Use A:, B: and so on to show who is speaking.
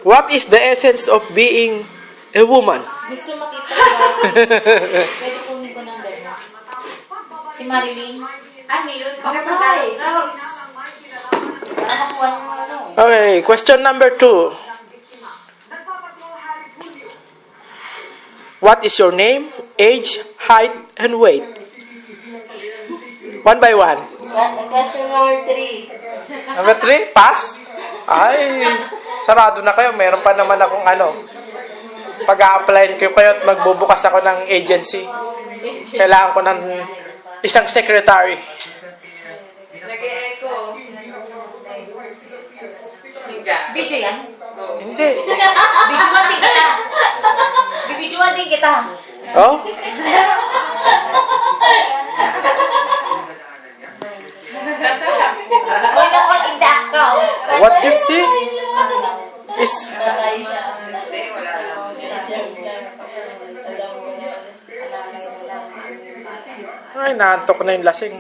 A: What is the essence of being a woman?
B: Gusto makita ko. Pwede kunin ko ng demo. Si Marilyn. Ano yun? Bakit tayo? Para makuha niyo ano.
A: Okay, question number 2. What is your name, age, height, and weight? One by one.
B: Question number 3.
A: Number 3, pass? Ay, sarado na kayo. Meron pa naman akong pag-a-applyin ko kayo at magbubukas ako ng agency. Kailangan ko ng isang secretary.
C: Nag-e-echo.
B: Video yan?
A: Hindi.
B: Videoan din kita. Bibidyoan din kita.
A: Oh?
B: Huwag na pag-indak ka.
A: What you see is... Ay, naantok na yung lasing.